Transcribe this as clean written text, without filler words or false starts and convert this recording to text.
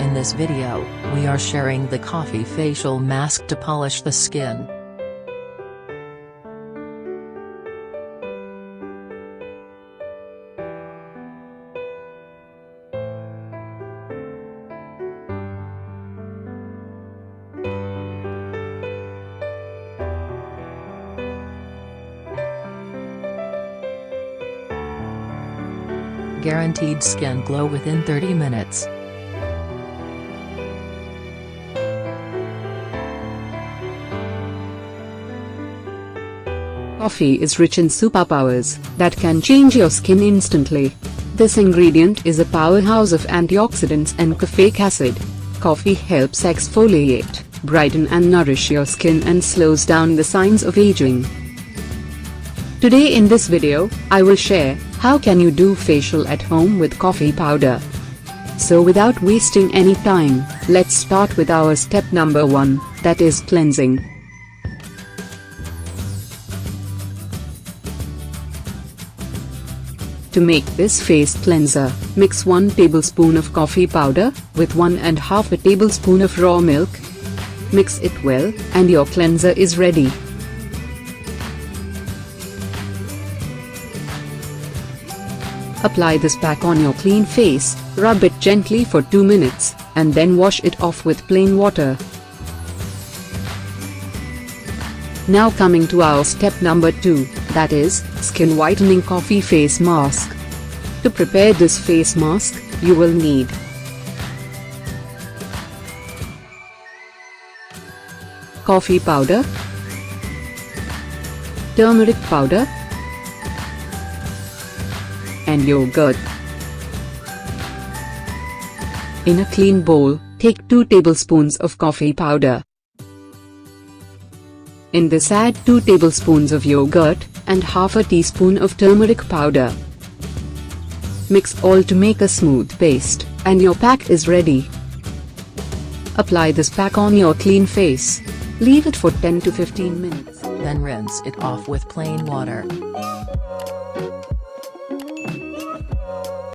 In this video, we are sharing the Coffee Facial Mask to polish the skin. Guaranteed skin glow within 30 minutes. Coffee is rich in superpowers that can change your skin instantly. This ingredient is a powerhouse of antioxidants and caffeic acid. Coffee helps exfoliate, brighten and nourish your skin and slows down the signs of aging. Today in this video, I will share how can you do facial at home with coffee powder. So without wasting any time, let's start with our step number 1, that is cleansing. To make this face cleanser, mix 1 tablespoon of coffee powder with 1½ tablespoon of raw milk. Mix it well, and your cleanser is ready. Apply this pack on your clean face, rub it gently for 2 minutes, and then wash it off with plain water. Now coming to our step number 2, that is, Skin Whitening Coffee Face Mask. To prepare this face mask, you will need coffee powder, turmeric powder, and yogurt. In a clean bowl, take 2 tablespoons of coffee powder. In this add 2 tablespoons of yogurt, and ½ teaspoon of turmeric powder. Mix all to make a smooth paste, and your pack is ready. Apply this pack on your clean face. Leave it for 10 to 15 minutes. Then rinse it off with plain water.